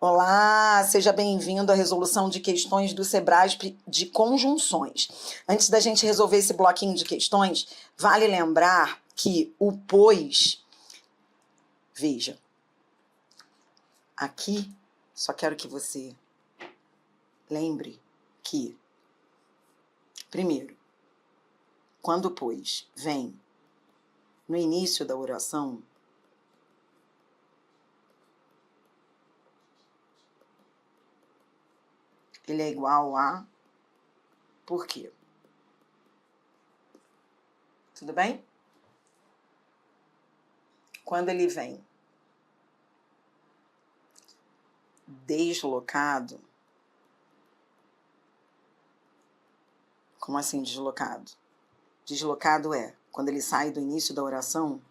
Olá, seja bem-vindo à resolução de questões do SEBRASP de conjunções. Antes da gente resolver esse bloquinho de questões, vale lembrar que o pois, veja, aqui só quero que você lembre que, primeiro, quando o pois vem no início da oração, ele é igual a por quê? Tudo bem? Quando ele vem deslocado, como assim deslocado? Deslocado é quando ele sai do início da oração,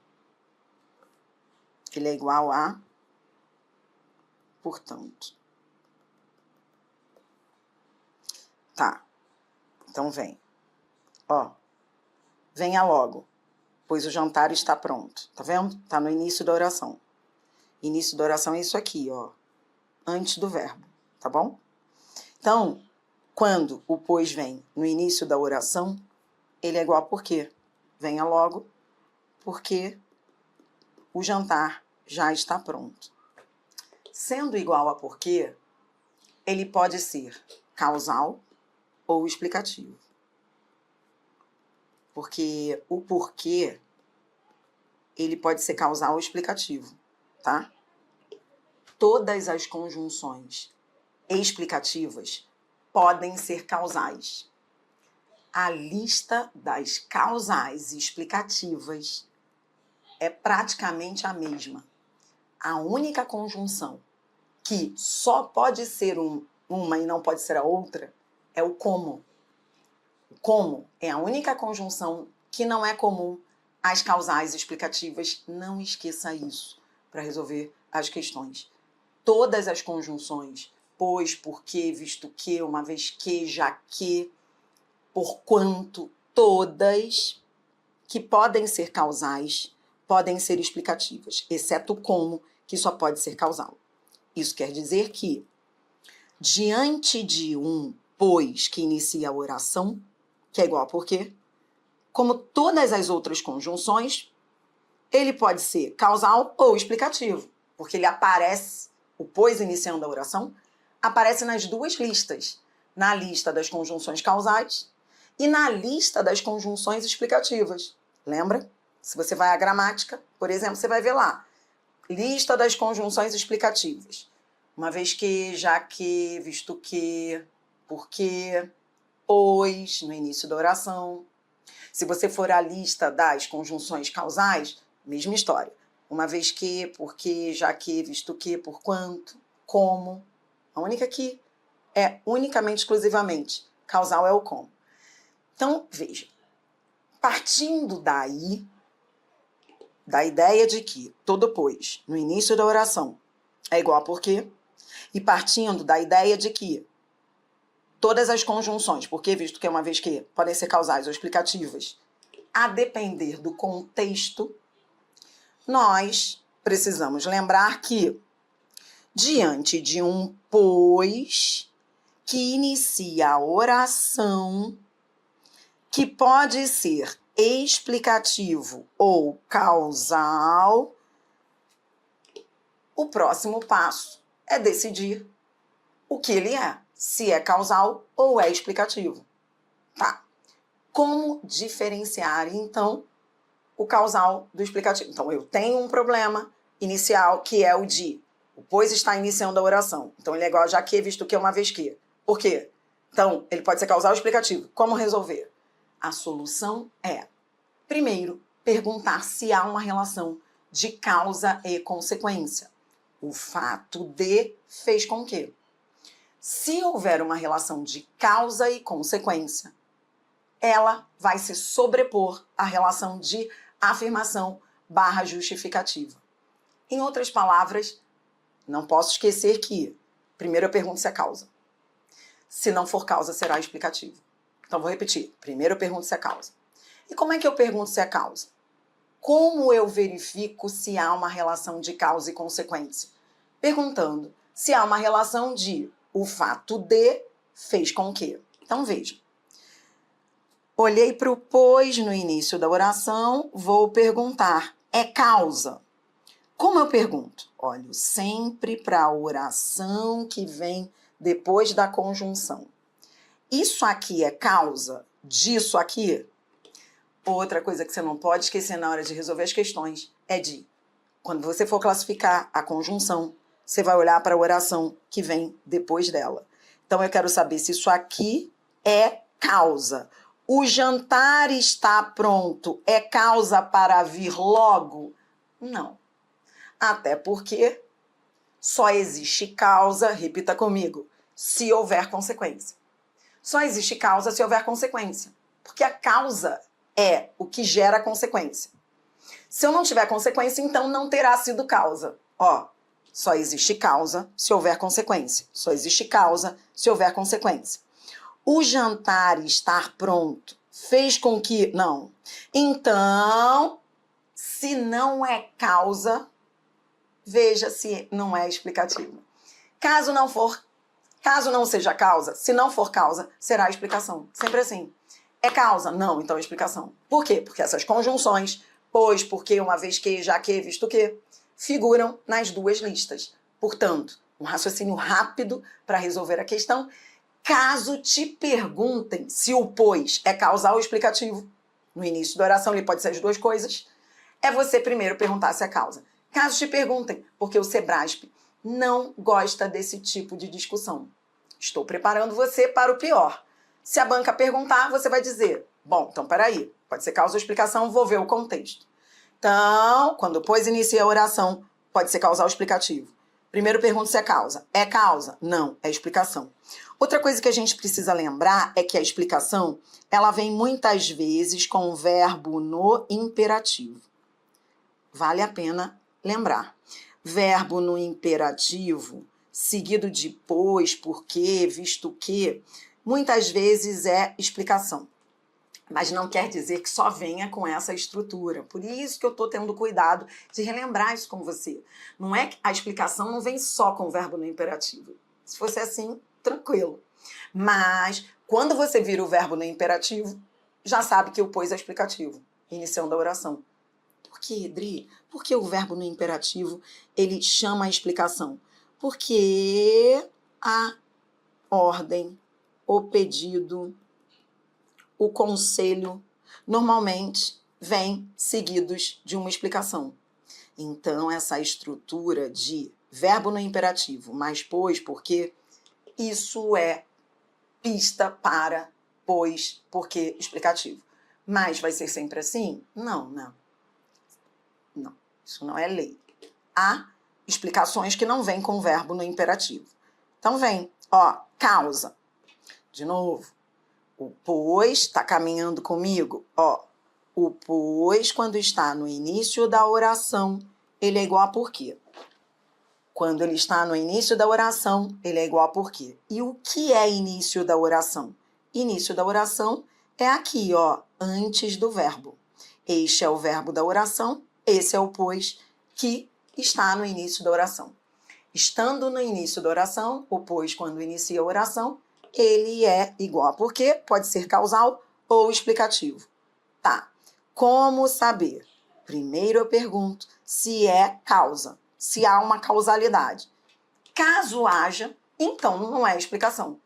ele é igual a portanto. Tá, então vem. Ó, venha logo, pois o jantar está pronto. Tá vendo? Tá no início da oração. Início da oração é isso aqui, ó, antes do verbo, tá bom? Então, quando o pois vem no início da oração, ele é igual a por quê? Venha logo, porque o jantar já está pronto. Sendo igual a por quê, ele pode ser causal ou explicativo. Porque o porquê, ele pode ser causal ou explicativo, tá? Todas as conjunções explicativas podem ser causais. A lista das causais explicativas é praticamente a mesma. A única conjunção que só pode ser uma e não pode ser a outra é o como. O como é a única conjunção que não é comum às causais explicativas. Não esqueça isso para resolver as questões. Todas as conjunções, pois, porque, visto que, uma vez que, já que, porquanto, todas que podem ser causais, podem ser explicativas, exceto o como, que só pode ser causal. Isso quer dizer que, diante de um pois que inicia a oração, que é igual a por quê, como todas as outras conjunções, ele pode ser causal ou explicativo, porque ele aparece, o pois iniciando a oração, aparece nas duas listas, na lista das conjunções causais e na lista das conjunções explicativas. Lembra? Se você vai à gramática, por exemplo, você vai ver lá, lista das conjunções explicativas. Uma vez que, já que, visto que, porque, pois, no início da oração. Se você for à lista das conjunções causais, mesma história. Uma vez que, porque, já que, visto que, porquanto, como. A única que é unicamente, exclusivamente, causal é o como. Então, veja, partindo daí, da ideia de que todo pois, no início da oração, é igual a por quê, e partindo da ideia de que todas as conjunções, porque, visto que é uma vez que, podem ser causais ou explicativas, a depender do contexto, nós precisamos lembrar que, diante de um pois que inicia a oração, que pode ser explicativo ou causal, o próximo passo é decidir o que ele é, se é causal ou é explicativo. Tá? Como diferenciar, então, o causal do explicativo? Então, eu tenho um problema inicial, que é o de o pois está iniciando a oração. Então, ele é igual a já que, visto que, uma vez que. Por quê? Então, ele pode ser causal ou explicativo. Como resolver? A solução é, primeiro, perguntar se há uma relação de causa e consequência. O fato de fez com que. Se houver uma relação de causa e consequência, ela vai se sobrepor à relação de afirmação / justificativa. Em outras palavras, não posso esquecer que, primeiro eu pergunto se é causa. Se não for causa, será explicativo. Então, vou repetir. Primeiro eu pergunto se é causa. E como é que eu pergunto se é causa? Como eu verifico se há uma relação de causa e consequência? Perguntando se há uma relação de o fato de fez com que. Então, veja. Olhei para o pois no início da oração, vou perguntar, é causa? Como eu pergunto? Olho sempre para a oração que vem depois da conjunção. Isso aqui é causa disso aqui? Outra coisa que você não pode esquecer na hora de resolver as questões é de, quando você for classificar a conjunção, você vai olhar para a oração que vem depois dela. Então, eu quero saber se isso aqui é causa. O jantar está pronto é causa para vir logo? Não. Até porque só existe causa, repita comigo, se houver consequência. Só existe causa se houver consequência. Porque a causa é o que gera a consequência. Se eu não tiver consequência, então não terá sido causa. Ó, só existe causa se houver consequência. Só existe causa se houver consequência. O jantar estar pronto fez com que... Não. Então, se não é causa, veja se não é explicativo. Caso não seja causa, se não for causa, será explicação. Sempre assim. É causa? Não, então é explicação. Por quê? Porque essas conjunções, pois, porque, uma vez que, já que, visto que, figuram nas duas listas. Portanto, um raciocínio rápido para resolver a questão. Caso te perguntem se o pois é causal ou explicativo, no início da oração ele pode ser as duas coisas, é você primeiro perguntar se é causa. Caso te perguntem, porque o Sebrasp não gosta desse tipo de discussão. Estou preparando você para o pior. Se a banca perguntar, você vai dizer, bom, então peraí, pode ser causa ou explicação, vou ver o contexto. Então, quando o pois inicia a oração, pode ser causal ou explicativo. Primeiro pergunta se é causa. É causa? Não, é explicação. Outra coisa que a gente precisa lembrar é que a explicação, ela vem muitas vezes com o verbo no imperativo. Vale a pena lembrar. Verbo no imperativo, seguido de pois, porque, visto que, muitas vezes é explicação. Mas não quer dizer que só venha com essa estrutura. Por isso que eu estou tendo cuidado de relembrar isso com você. Não é que a explicação não vem só com o verbo no imperativo. Se fosse assim, tranquilo. Mas, quando você vira o verbo no imperativo, já sabe que o pois é explicativo, iniciando a oração. Por que, Dri? Por que o verbo no imperativo, ele chama a explicação? Porque a ordem, o pedido, o conselho, normalmente vêm seguidos de uma explicação. Então, essa estrutura de verbo no imperativo, mais pois, porque, isso é pista para pois, porque explicativo. Mas vai ser sempre assim? Não. Não, isso não é lei. Há explicações que não vêm com verbo no imperativo. Então, vem, ó, causa. De novo. O pois está caminhando comigo, ó. O pois, quando está no início da oração, ele é igual a por quê? Quando ele está no início da oração, ele é igual a por quê? E o que é início da oração? Início da oração é aqui, ó, antes do verbo. Este é o verbo da oração, esse é o pois que está no início da oração. Estando no início da oração, o pois, quando inicia a oração, ele é igual a por quê? Pode ser causal ou explicativo. Tá. Como saber? Primeiro eu pergunto se é causa, se há uma causalidade. Caso haja, então não é explicação.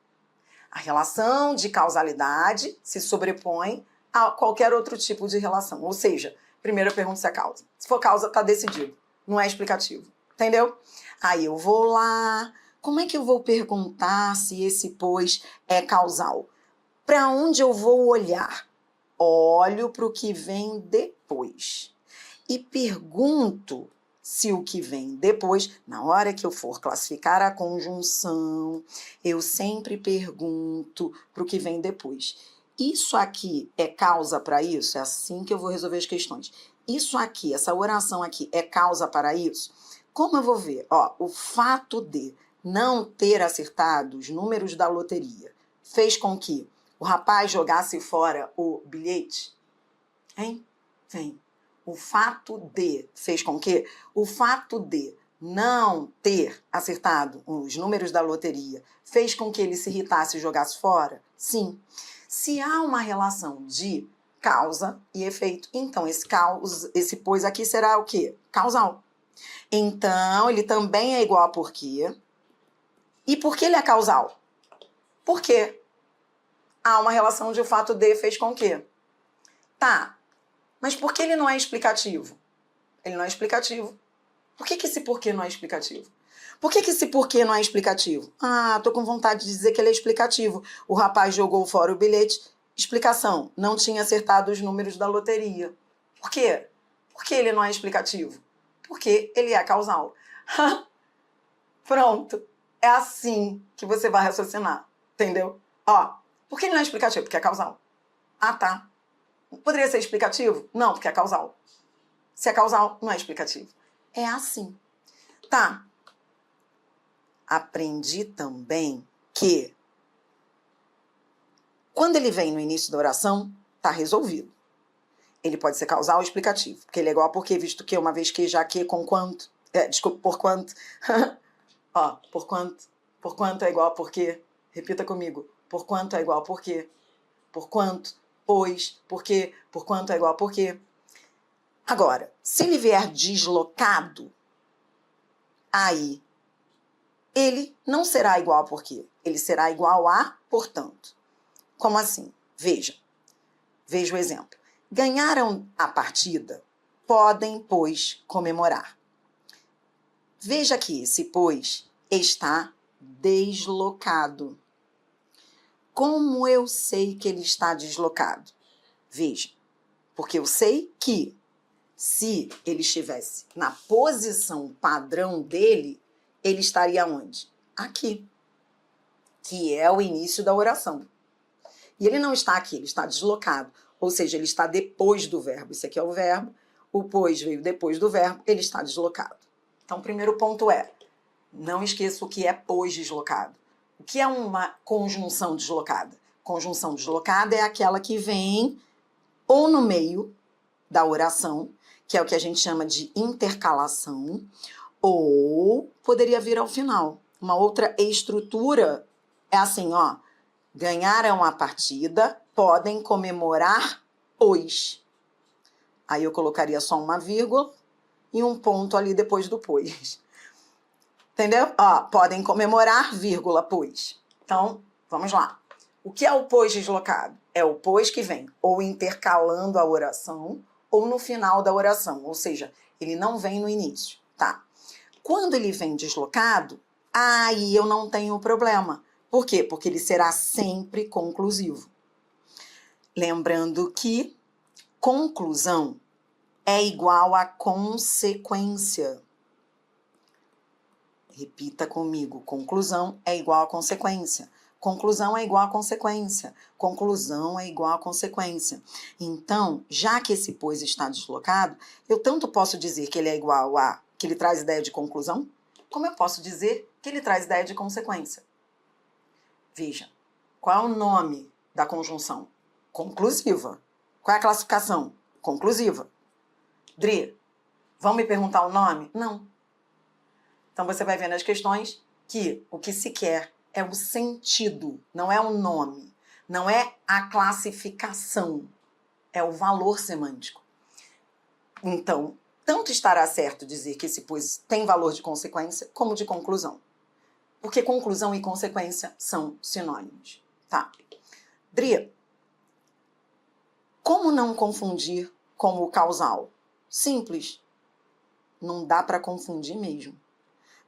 A relação de causalidade se sobrepõe a qualquer outro tipo de relação. Ou seja, primeiro eu pergunto se é causa. Se for causa, tá decidido. Não é explicativo. Entendeu? Aí eu vou lá. Como é que eu vou perguntar se esse pois é causal? Para onde eu vou olhar? Olho para o que vem depois. E pergunto se o que vem depois, na hora que eu for classificar a conjunção, eu sempre pergunto para o que vem depois. Isso aqui é causa para isso? É assim que eu vou resolver as questões. Isso aqui, essa oração aqui, é causa para isso? Como eu vou ver? Ó, o fato de não ter acertado os números da loteria fez com que o rapaz jogasse fora o bilhete? Hein? Vem. O fato de fez com que o fato de não ter acertado os números da loteria fez com que ele se irritasse e jogasse fora? Sim. Se há uma relação de causa e efeito, então esse pois aqui será o quê? Causal. Então, ele também é igual a porquê. E por que ele é causal? Porque há uma relação de o fato de fez com que. Tá, mas por que ele não é explicativo? Ele não é explicativo. Por que esse porquê não é explicativo? Por que esse porquê não é explicativo? Ah, tô com vontade de dizer que ele é explicativo. O rapaz jogou fora o bilhete. Explicação, não tinha acertado os números da loteria. Por quê? Por que ele não é explicativo? Porque ele é causal. Pronto. É assim que você vai raciocinar. Entendeu? Ó, por que ele não é explicativo? Porque é causal. Ah, tá. Poderia ser explicativo? Não, porque é causal. Se é causal, não é explicativo. É assim. Tá. Aprendi também que quando ele vem no início da oração, tá resolvido. Ele pode ser causal ou explicativo, porque ele é igual a porque, visto que, uma vez que, já que, com quanto. Desculpa, por quanto. Ó, por quanto. Por quanto é igual a porque. Repita comigo. Por quanto é igual a porque. Por quanto, pois, porque, por quanto é igual a porque. Agora, se ele vier deslocado, aí ele não será igual a porquê. Ele será igual a portanto. Como assim? Veja o exemplo. Ganharam a partida, podem, pois, comemorar. Veja que esse pois está deslocado. Como eu sei que ele está deslocado? Veja, porque eu sei que se ele estivesse na posição padrão dele, ele estaria onde? Aqui, que é o início da oração. E ele não está aqui, ele está deslocado. Ou seja, ele está depois do verbo. Isso aqui é o verbo, o pois veio depois do verbo, ele está deslocado. Então, o primeiro ponto é, não esqueça o que é pois deslocado. O que é uma conjunção deslocada? Conjunção deslocada é aquela que vem ou no meio da oração, que é o que a gente chama de intercalação, ou poderia vir ao final. Uma outra estrutura é assim, ó, ganharam a partida, podem comemorar, pois. Aí eu colocaria só uma vírgula e um ponto ali depois do pois. Entendeu? Ó, podem comemorar, vírgula, pois. Então, vamos lá. O que é o pois deslocado? É o pois que vem ou intercalando a oração ou no final da oração, ou seja, ele não vem no início, tá? Quando ele vem deslocado, aí eu não tenho problema. Por quê? Porque ele será sempre conclusivo. Lembrando que conclusão é igual a consequência. Repita comigo. Conclusão é igual a consequência. Conclusão é igual a consequência. Conclusão é igual a consequência. Então, já que esse pois está deslocado, eu tanto posso dizer que ele é igual a... que ele traz ideia de conclusão, como eu posso dizer que ele traz ideia de consequência. Veja, qual é o nome da conjunção? Conclusiva. Qual é a classificação? Conclusiva. Dri, vão me perguntar o nome? Não. Então, você vai ver nas questões que o que se quer é o sentido, não é o nome, não é a classificação, é o valor semântico. Então, tanto estará certo dizer que esse pois tem valor de consequência, como de conclusão. Porque conclusão e consequência são sinônimos, tá? Dri, como não confundir com o causal? Simples. Não dá para confundir mesmo.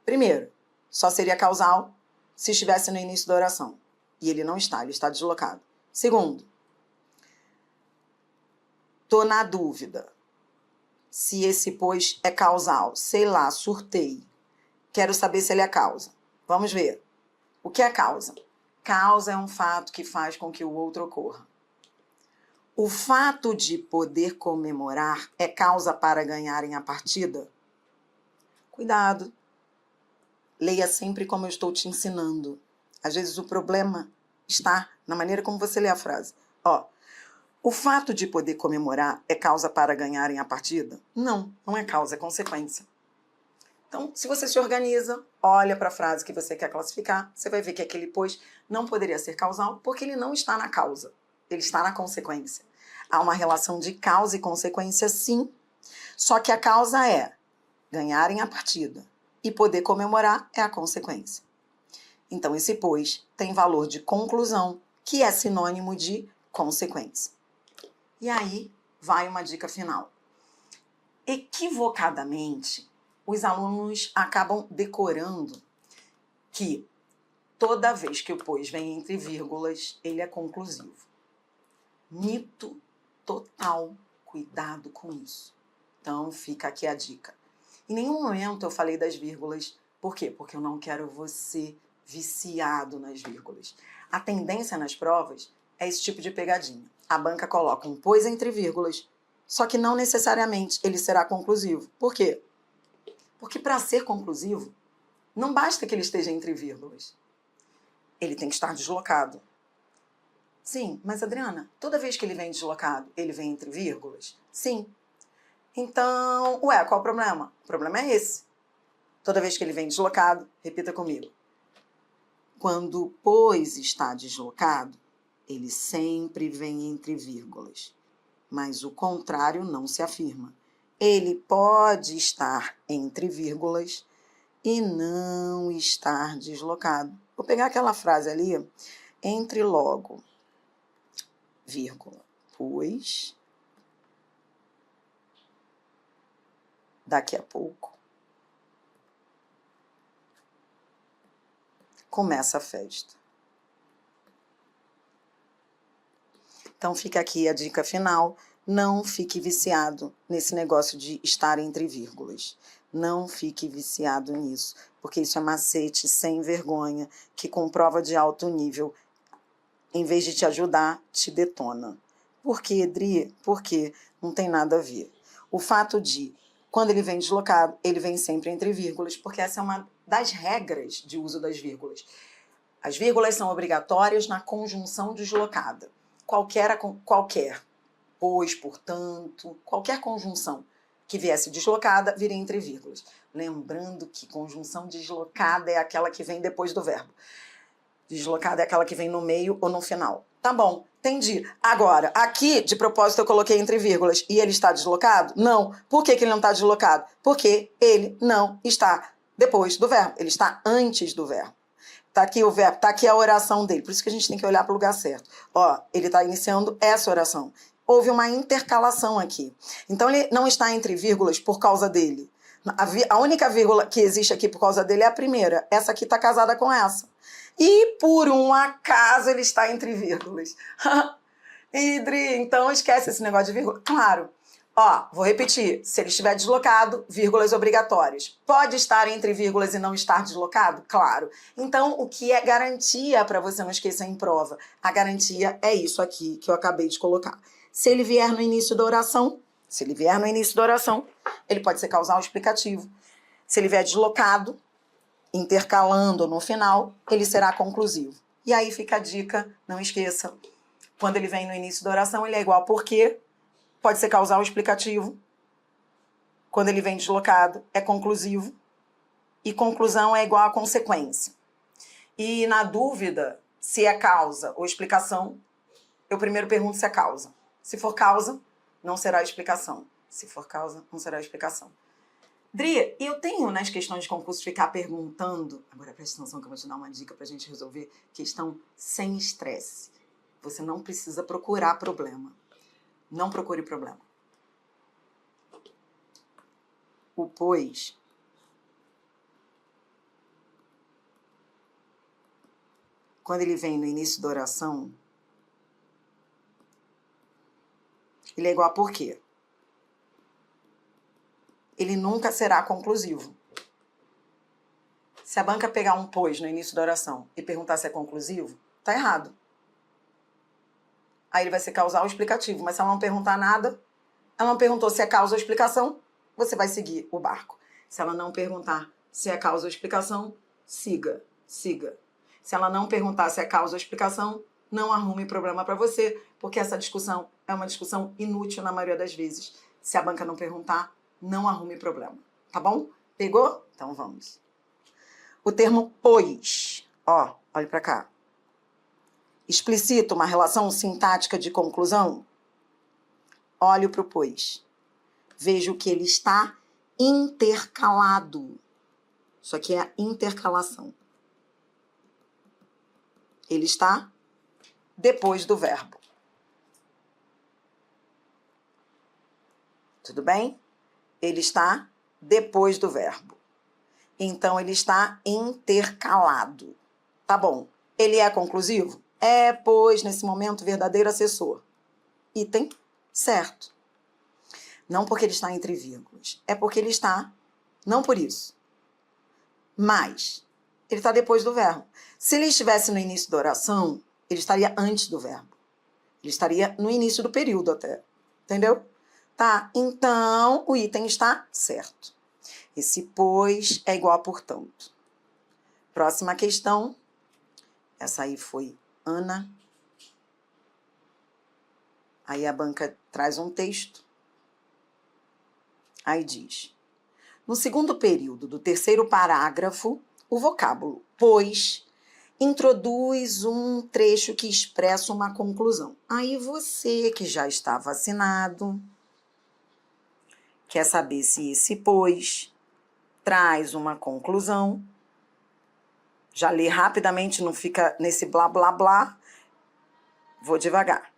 Primeiro, só seria causal se estivesse no início da oração. E ele não está, ele está deslocado. Segundo, tô na dúvida se esse pois é causal. Sei lá, surtei. Quero saber se ele é causa. Vamos ver. O que é causa? Causa é um fato que faz com que o outro ocorra. O fato de poder comemorar é causa para ganharem a partida? Cuidado. Leia sempre como eu estou te ensinando. Às vezes o problema está na maneira como você lê a frase. Ó, o fato de poder comemorar é causa para ganharem a partida? Não, não é causa, é consequência. Então, se você se organiza, olha para a frase que você quer classificar, você vai ver que aquele pois não poderia ser causal, porque ele não está na causa, ele está na consequência. Há uma relação de causa e consequência, sim, só que a causa é ganharem a partida e poder comemorar é a consequência. Então, esse pois tem valor de conclusão, que é sinônimo de consequência. E aí vai uma dica final. Equivocadamente, os alunos acabam decorando que toda vez que o pois vem entre vírgulas, ele é conclusivo. Mito total. Cuidado com isso. Então, fica aqui a dica. Em nenhum momento eu falei das vírgulas. Por quê? Porque eu não quero você viciado nas vírgulas. A tendência nas provas é esse tipo de pegadinha. A banca coloca um pois entre vírgulas, só que não necessariamente ele será conclusivo. Por quê? Porque para ser conclusivo, não basta que ele esteja entre vírgulas. Ele tem que estar deslocado. Sim, mas Adriana, toda vez que ele vem deslocado, ele vem entre vírgulas? Sim. Então, qual o problema? O problema é esse. Toda vez que ele vem deslocado, repita comigo. Quando o pois está deslocado, ele sempre vem entre vírgulas. Mas o contrário não se afirma. Ele pode estar entre vírgulas e não estar deslocado. Vou pegar aquela frase ali, entre logo, vírgula, pois, daqui a pouco, começa a festa. Então fica aqui a dica final, não fique viciado nesse negócio de estar entre vírgulas. Não fique viciado nisso, porque isso é macete sem vergonha, que com prova de alto nível, em vez de te ajudar, te detona. Por quê, Dri? Porque não tem nada a ver. O fato de, quando ele vem deslocado, ele vem sempre entre vírgulas, porque essa é uma das regras de uso das vírgulas. As vírgulas são obrigatórias na conjunção deslocada. Qualquer, pois, portanto, qualquer conjunção que viesse deslocada, viria entre vírgulas. Lembrando que conjunção deslocada é aquela que vem depois do verbo. Deslocada é aquela que vem no meio ou no final. Tá bom, entendi. Agora, aqui, de propósito, eu coloquei entre vírgulas e ele está deslocado? Não. Por que ele não está deslocado? Porque ele não está depois do verbo. Ele está antes do verbo. Tá aqui o verbo, tá aqui a oração dele. Por isso que a gente tem que olhar para o lugar certo. Ó, ele está iniciando essa oração. Houve uma intercalação aqui. Então, ele não está entre vírgulas por causa dele. A única vírgula que existe aqui por causa dele é a primeira. Essa aqui está casada com essa. E, por um acaso, ele está entre vírgulas. Idri, então esquece esse negócio de vírgula. Claro. Ó, vou repetir. Se ele estiver deslocado, vírgulas obrigatórias. Pode estar entre vírgulas e não estar deslocado? Claro. Então, o que é garantia para você não esquecer em prova? A garantia é isso aqui que eu acabei de colocar. Se ele vier no início da oração, ele pode ser causal ou explicativo. Se ele vier deslocado, intercalando no final, ele será conclusivo. E aí fica a dica, não esqueça. Quando ele vem no início da oração, ele é igual a porque, pode ser causal ou explicativo. Quando ele vem deslocado, é conclusivo. E conclusão é igual a consequência. E na dúvida se é causa ou explicação, eu primeiro pergunto se é causa. Se for causa, não será explicação. Se for causa, não será explicação. Dri, eu tenho nas questões de concurso ficar perguntando, agora presta atenção que eu vou te dar uma dica para a gente resolver questão sem estresse. Você não precisa procurar problema. Não procure problema. O pois quando ele vem no início da oração, ele é igual a por quê? Ele nunca será conclusivo. Se a banca pegar um pois no início da oração e perguntar se é conclusivo, tá errado. Aí ele vai ser causal ou explicativo, mas se ela não perguntar nada, ela não perguntou se é causa ou explicação, você vai seguir o barco. Se ela não perguntar se é causa ou explicação, siga. Se ela não perguntar se é causa ou explicação, não arrume problema para você, porque essa discussão é uma discussão inútil na maioria das vezes. Se a banca não perguntar, não arrume problema, tá bom? Pegou? Então vamos. O termo pois, ó, olha para cá. Explicita uma relação sintática de conclusão? Olho para o pois. Vejo que ele está intercalado. Isso aqui é a intercalação. Ele está depois do verbo. Tudo bem? Ele está depois do verbo. Então, ele está intercalado. Tá bom. Ele é conclusivo? É, pois, nesse momento, verdadeiro assessor. Item certo. Não porque ele está entre vírgulas. É porque ele está, não por isso. Mas, ele está depois do verbo. Se ele estivesse no início da oração, ele estaria antes do verbo. Ele estaria no início do período até. Entendeu? Tá, então o item está certo. Esse pois é igual a portanto. Próxima questão. Essa aí foi Ana. Aí a banca traz um texto. Aí diz: no segundo período do terceiro parágrafo, o vocábulo pois introduz um trecho que expressa uma conclusão. Aí você que já está vacinado quer saber se esse pois traz uma conclusão. Já lê rapidamente, não fica nesse blá, blá, blá. Vou devagar.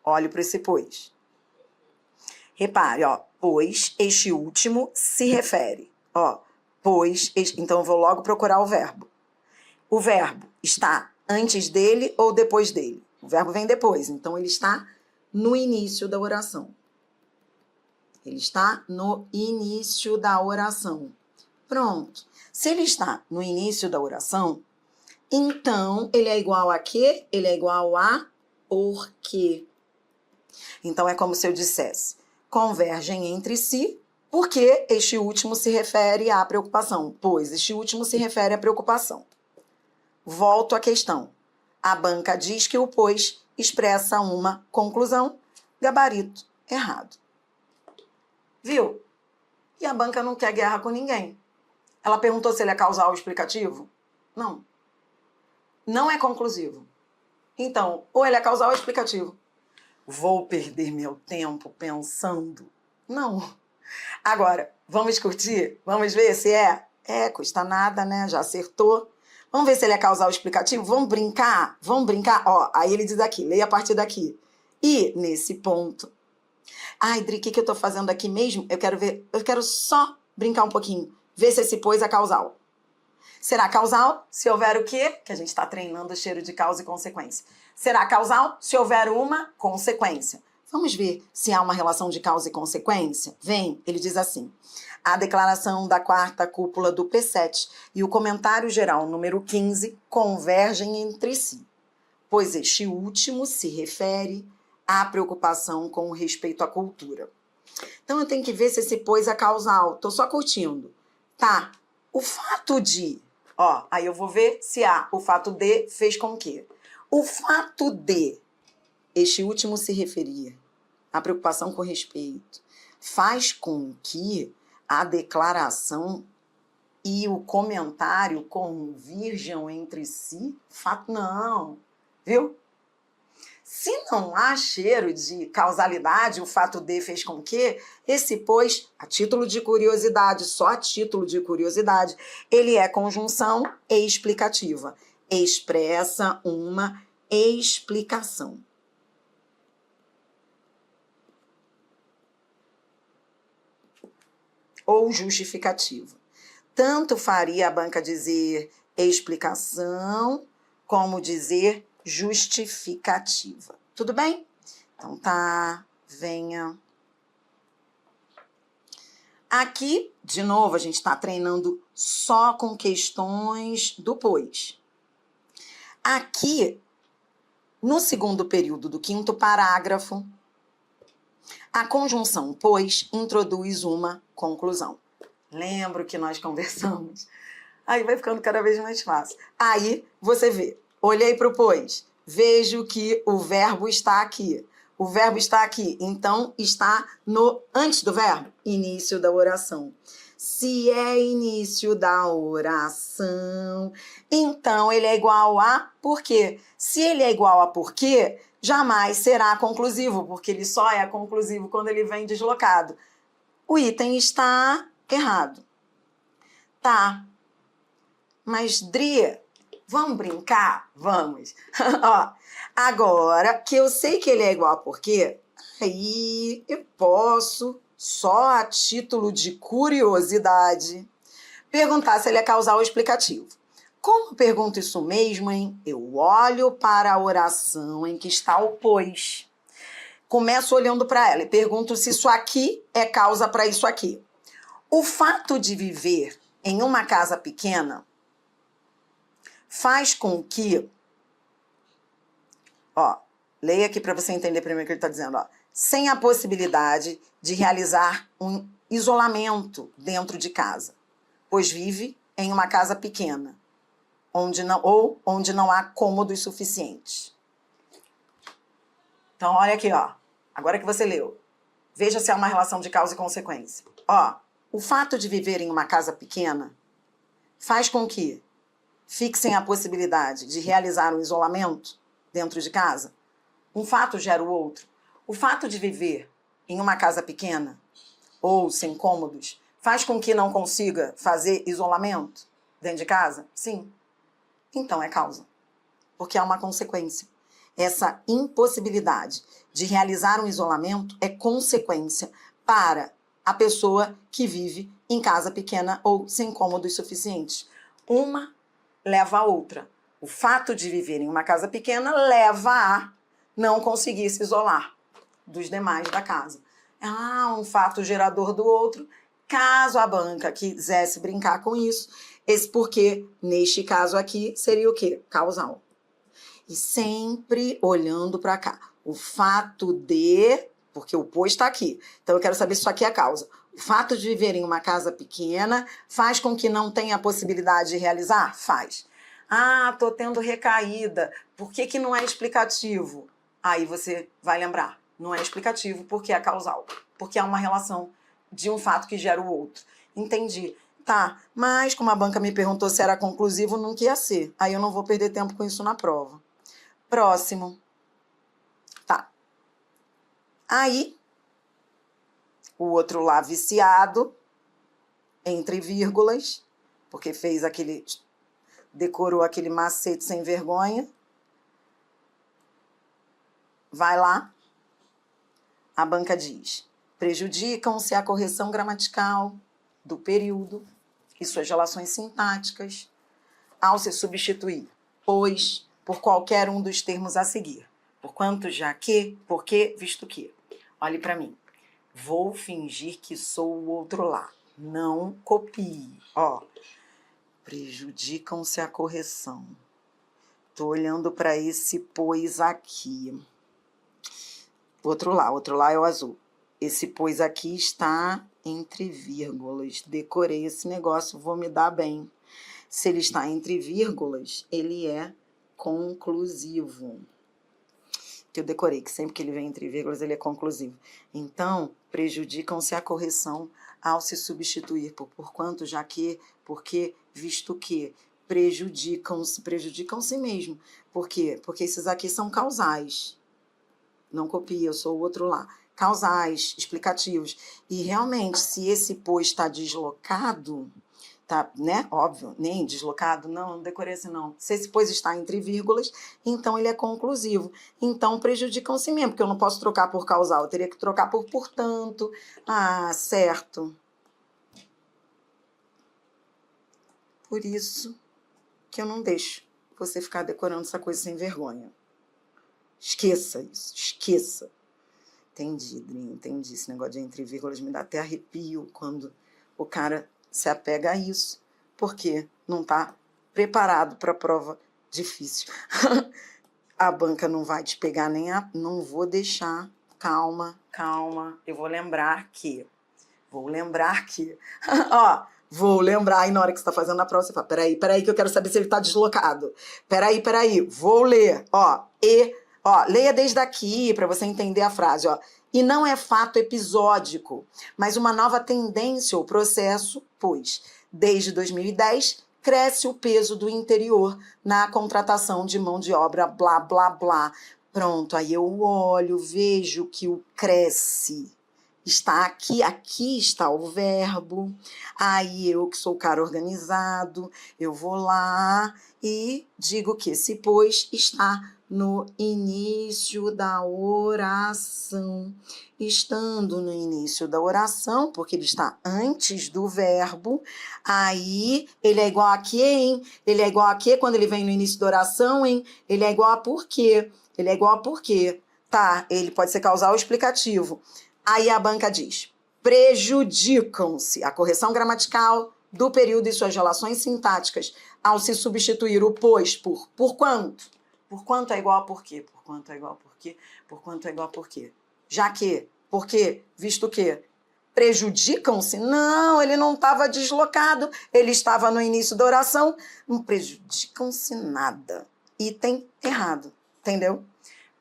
Olho para esse pois. Repare, ó, pois este último se refere. Ó, pois, então eu vou logo procurar o verbo. O verbo está antes dele ou depois dele? O verbo vem depois, então ele está no início da oração. Ele está no início da oração. Pronto. Se ele está no início da oração, então ele é igual a quê? Ele é igual a porque. Então é como se eu dissesse: convergem entre si, porque este último se refere à preocupação. Pois este último se refere à preocupação. Volto à questão. A banca diz que o pois expressa uma conclusão. Gabarito errado. Viu? E a banca não quer guerra com ninguém. Ela perguntou se ele é causal ou explicativo? Não. Não é conclusivo. Então, ou ele é causal ou explicativo. Vou perder meu tempo pensando? Não. Agora, vamos curtir? Vamos ver se é? É, custa nada, né? Já acertou. Vamos ver se ele é causal ou explicativo? Vamos brincar? Vamos brincar? Ó, aí ele diz aqui, leia a partir daqui. E, nesse ponto... Ai, Dri, o que eu tô fazendo aqui mesmo? Eu quero só brincar um pouquinho. Ver se esse pois é causal. Será causal se houver o quê? Que a gente está treinando o cheiro de causa e consequência. Será causal se houver uma consequência. Vamos ver se há uma relação de causa e consequência? Vem, ele diz assim: a declaração da quarta cúpula do P7 e o comentário geral número 15 convergem entre si, pois este último se refere à preocupação com respeito à cultura. Então eu tenho que ver se esse pois é causal. Tô só curtindo. Tá, o fato de... Ó, aí eu vou ver se o fato de fez com que. O fato de este último se referir à preocupação com respeito faz com que a declaração e o comentário convirjam entre si? Fato não, viu? Se não há cheiro de causalidade, o fato de fez com que, esse pois, a título de curiosidade, só a título de curiosidade, ele é conjunção explicativa. Expressa uma explicação. Ou justificativa. Tanto faria a banca dizer explicação, como dizer justificativa. Tudo bem? Então tá, venha. Aqui, de novo, a gente está treinando só com questões do pois. Aqui, no segundo período do quinto parágrafo, a conjunção pois introduz uma conclusão. Lembra que nós conversamos? Aí vai ficando cada vez mais fácil. Aí você vê, olhei para o pois, vejo que o verbo está aqui. O verbo está aqui, então está no antes do verbo, início da oração. Se é início da oração, então ele é igual a porquê. Se ele é igual a porquê, jamais será conclusivo, porque ele só é conclusivo quando ele vem deslocado. O item está errado. Tá. Mas, Dri, vamos brincar? Vamos. Ó, agora que eu sei que ele é igual a porquê, aí eu posso, só a título de curiosidade, perguntar se ele é causal ou explicativo. Como eu pergunto isso mesmo, hein? Eu olho para a oração em que está o pois. Começo olhando para ela e pergunto se isso aqui é causa para isso aqui. O fato de viver em uma casa pequena faz com que... Ó, leia aqui para você entender primeiro o que ele está dizendo. Ó. Sem a possibilidade de realizar um isolamento dentro de casa, pois vive em uma casa pequena, onde não há cômodos suficientes. Então, olha aqui, ó. Agora que você leu, veja se há uma relação de causa e consequência. Ó, o fato de viver em uma casa pequena faz com que fixem a possibilidade de realizar um isolamento dentro de casa. Um fato gera o outro. O fato de viver em uma casa pequena ou sem cômodos faz com que não consiga fazer isolamento dentro de casa? Sim. Então é causa. Porque há uma consequência. Essa impossibilidade de realizar um isolamento é consequência para a pessoa que vive em casa pequena ou sem cômodos suficientes. Uma leva a outra. O fato de viver em uma casa pequena leva a não conseguir se isolar dos demais da casa. Um fato gerador do outro. Caso a banca quisesse brincar com isso, esse porquê, neste caso aqui, seria o quê? Causal. E sempre olhando para cá. O fato de... Porque o pois está aqui. Então eu quero saber se isso aqui é causa. O fato de viver em uma casa pequena faz com que não tenha a possibilidade de realizar? Faz. Tô tendo recaída. Por que não é explicativo? Aí você vai lembrar. Não é explicativo porque é causal. Porque há uma relação de um fato que gera o outro. Entendi. Tá, mas como a banca me perguntou se era conclusivo, nunca ia ser. Aí eu não vou perder tempo com isso na prova. Próximo. Tá. Aí, o outro lá viciado, entre vírgulas, porque decorou aquele macete sem vergonha. Vai lá. A banca diz: prejudicam-se a correção gramatical do período e suas relações sintáticas ao se substituir pois por qualquer um dos termos a seguir. Porquanto, já que, porque, visto que. Olhe para mim. Vou fingir que sou o outro lá. Não copie. Ó, prejudicam-se a correção. Tô olhando para esse pois aqui. Outro lá é o azul. Esse pois aqui está entre vírgulas. Decorei esse negócio, vou me dar bem. Se ele está entre vírgulas, ele é conclusivo. Que eu decorei, que sempre que ele vem entre vírgulas, ele é conclusivo. Então, prejudicam-se a correção ao se substituir por porquanto, já que, porque, visto que. Prejudicam-se mesmo. Por quê? Porque esses aqui são causais. Não copia, eu sou o outro lá. Causais, explicativos. E realmente, se esse pois está deslocado, tá, né? Óbvio, nem deslocado, não decorei assim não. Se esse pois está entre vírgulas, então ele é conclusivo. Então prejudicam-se mesmo, porque eu não posso trocar por causal, eu teria que trocar por portanto. Certo. Por isso que eu não deixo você ficar decorando essa coisa sem vergonha. Esqueça isso, esqueça. Entendi, Dri, entendi. Esse negócio de entre vírgulas me dá até arrepio quando o cara se apega a isso, porque não está preparado para a prova difícil. A banca não vai te pegar nem a... Não vou deixar. Calma. Eu vou lembrar que... Ó, vou lembrar. Aí na hora que você está fazendo a prova, você fala, peraí, que eu quero saber se ele está deslocado. Peraí. Vou ler. Ó, Ó, leia desde aqui para você entender a frase, ó. E não é fato episódico, mas uma nova tendência ou processo, pois, desde 2010, cresce o peso do interior na contratação de mão de obra, blá, blá, blá. Pronto, aí eu olho, vejo que o cresce está aqui, aqui está o verbo. Aí eu que sou o cara organizado, eu vou lá e digo que esse pois está no início da oração. Estando no início da oração, porque ele está antes do verbo, aí ele é igual a quê, hein? Ele é igual a quê quando ele vem no início da oração, hein? Ele é igual a por quê? Ele é igual a por quê? Tá, ele pode ser causal ou explicativo. Aí a banca diz, prejudicam-se a correção gramatical do período e suas relações sintáticas ao se substituir o pois por quanto? Por quanto é igual a por quê? Por quanto é igual a por quê? Por quanto é igual a por quê? Já que, por quê? Visto que prejudicam-se? Não, ele não estava deslocado, ele estava no início da oração, não prejudicam-se nada. Item errado, entendeu?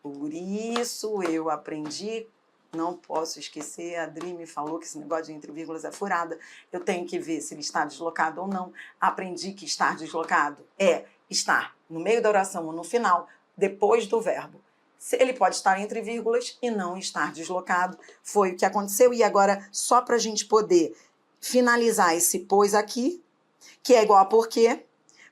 Por isso eu aprendi, não posso esquecer, a Adri me falou que esse negócio de entre vírgulas é furada, eu tenho que ver se ele está deslocado ou não. Aprendi que estar deslocado é estar no meio da oração ou no final, depois do verbo. Ele pode estar entre vírgulas e não estar deslocado. Foi o que aconteceu. E agora, só para a gente poder finalizar esse pois aqui, que é igual a por quê,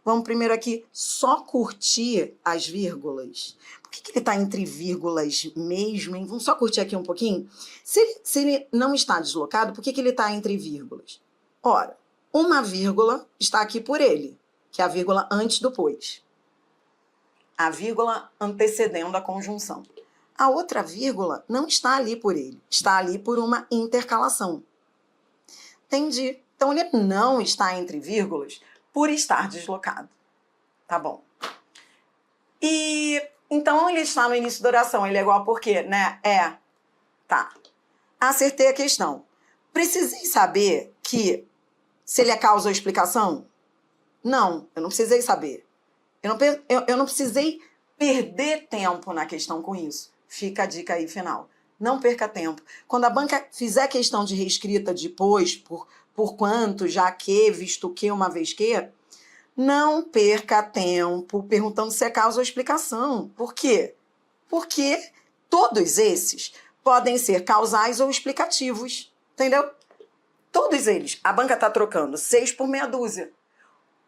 vamos primeiro aqui só curtir as vírgulas. Por que ele está entre vírgulas mesmo, hein? Vamos só curtir aqui um pouquinho? Se ele não está deslocado, por que ele está entre vírgulas? Ora, uma vírgula está aqui por ele, que é a vírgula antes do pois. A vírgula antecedendo a conjunção. A outra vírgula não está ali por ele, está ali por uma intercalação. Entendi. Então, ele não está entre vírgulas por estar deslocado. Tá bom. E, então, ele está no início da oração. Ele é igual a por quê, né? É. Tá. Acertei a questão. Precisei saber que se ele é causa ou explicação? Não, eu não precisei saber. Eu não precisei perder tempo na questão com isso. Fica a dica aí final. Não perca tempo. Quando a banca fizer questão de reescrita depois, por quanto, já que, visto que, uma vez que, não perca tempo perguntando se é causa ou explicação. Por quê? Porque todos esses podem ser causais ou explicativos. Entendeu? Todos eles. A banca está trocando 6 por meia dúzia.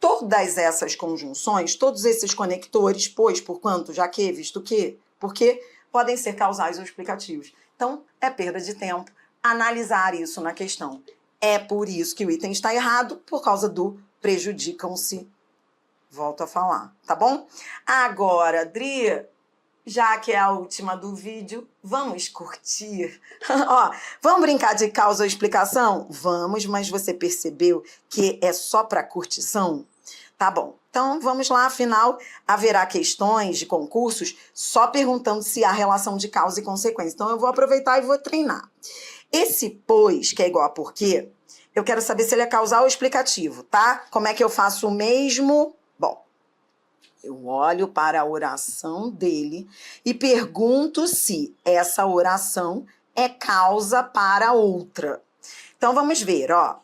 Todas essas conjunções, todos esses conectores, pois, por quanto, já que, visto que, porque, podem ser causais ou explicativos. Então, é perda de tempo analisar isso na questão. É por isso que o item está errado, por causa do prejudicam-se. Volto a falar, tá bom? Agora, Adri, já que é a última do vídeo, vamos curtir. Ó, vamos brincar de causa ou explicação? Vamos, mas você percebeu que é só para curtição? Tá bom. Então, vamos lá. Afinal, haverá questões de concursos só perguntando se há relação de causa e consequência. Então, eu vou aproveitar e vou treinar. Esse pois, que é igual a por quê, eu quero saber se ele é causal ou explicativo, tá? Como é que eu faço o mesmo? Bom, eu olho para a oração dele e pergunto se essa oração é causa para outra. Então, vamos ver, ó.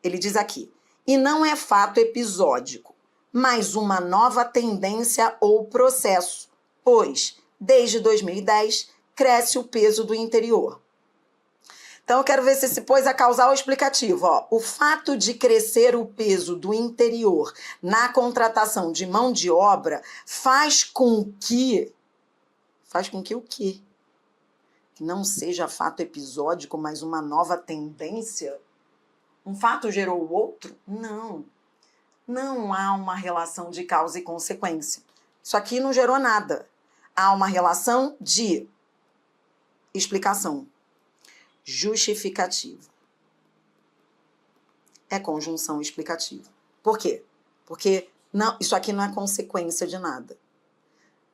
Ele diz aqui, e não é fato episódico, mas uma nova tendência ou processo, pois, desde 2010, cresce o peso do interior. Então, eu quero ver se esse pois é causal ou explicativo. Ó, o fato de crescer o peso do interior na contratação de mão de obra faz com que... Faz com que o quê? Que não seja fato episódico, mas uma nova tendência? Um fato gerou o outro? Não. Não há uma relação de causa e consequência. Isso aqui não gerou nada. Há uma relação de explicação. Justificativa. É conjunção explicativa. Por quê? Porque não, isso aqui não é consequência de nada.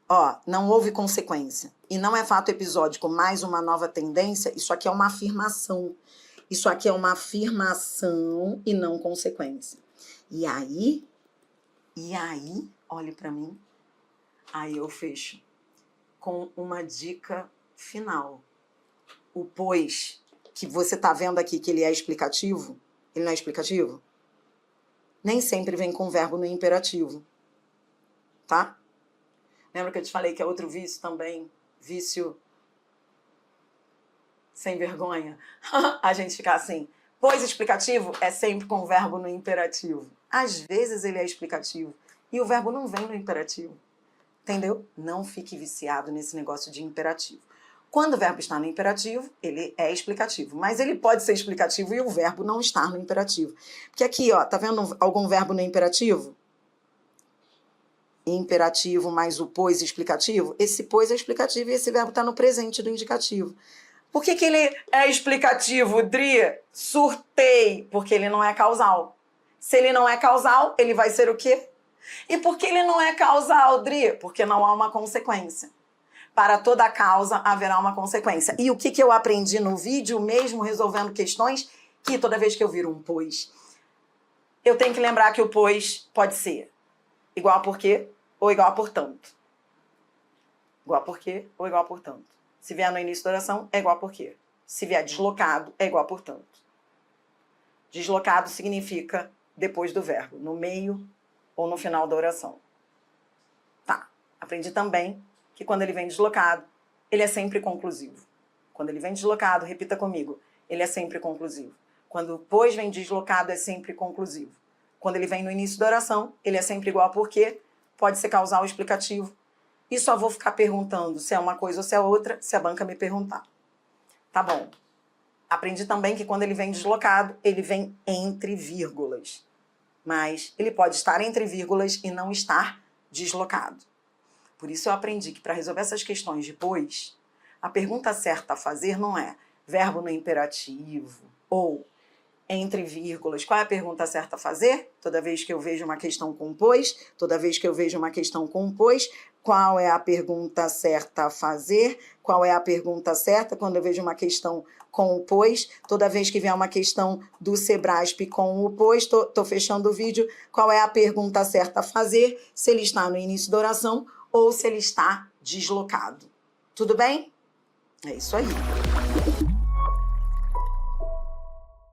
Ó, não houve consequência. E não é fato episódico mais uma nova tendência, isso aqui é uma afirmação. Isso aqui é uma afirmação e não consequência. E aí, olhe para mim, aí eu fecho. com uma dica final. O pois, que você está vendo aqui que ele é explicativo, ele não é explicativo? Nem sempre vem com verbo no imperativo, tá? Lembra que eu te falei que é outro vício também? Vício sem vergonha? A gente ficar assim, pois explicativo é sempre com verbo no imperativo. Às vezes ele é explicativo e o verbo não vem no imperativo. Entendeu? Não fique viciado nesse negócio de imperativo. Quando o verbo está no imperativo, ele é explicativo. Mas ele pode ser explicativo e o verbo não estar no imperativo. Porque aqui, ó, tá vendo algum verbo no imperativo? Imperativo mais o pois explicativo? Esse pois é explicativo e esse verbo está no presente do indicativo. Por que ele é explicativo, Dri? Surtei, porque ele não é causal. Se ele não é causal, ele vai ser o quê? E por que ele não é causal, Dri? Porque não há uma consequência. Para toda causa haverá uma consequência. E o que eu aprendi no vídeo, mesmo resolvendo questões, que toda vez que eu viro um pois, eu tenho que lembrar que o pois pode ser igual a porquê ou igual a portanto. Igual a porquê ou igual a portanto. Se vier no início da oração, é igual a porquê. Se vier deslocado, é igual a portanto. Deslocado significa depois do verbo, no meio ou no final da oração. Tá. Aprendi também que quando ele vem deslocado, ele é sempre conclusivo. Quando ele vem deslocado, repita comigo, ele é sempre conclusivo. Quando o pois vem deslocado, é sempre conclusivo. Quando ele vem no início da oração, ele é sempre igual a porquê, pode ser causal ou explicativo. E só vou ficar perguntando se é uma coisa ou se é outra, se a banca me perguntar. Tá bom. Aprendi também que quando ele vem deslocado, ele vem entre vírgulas. Mas ele pode estar entre vírgulas e não estar deslocado. Por isso eu aprendi que para resolver essas questões depois, a pergunta certa a fazer não é verbo no imperativo ou entre vírgulas. Qual é a pergunta certa a fazer? Toda vez que eu vejo uma questão com pois, toda vez que eu vejo uma questão com pois, qual é a pergunta certa a fazer? Qual é a pergunta certa quando eu vejo uma questão com o pois? Toda vez que vier uma questão do Sebrasp com o pois, tô fechando o vídeo, qual é a pergunta certa a fazer? Se ele está no início da oração ou se ele está deslocado. Tudo bem? É isso aí.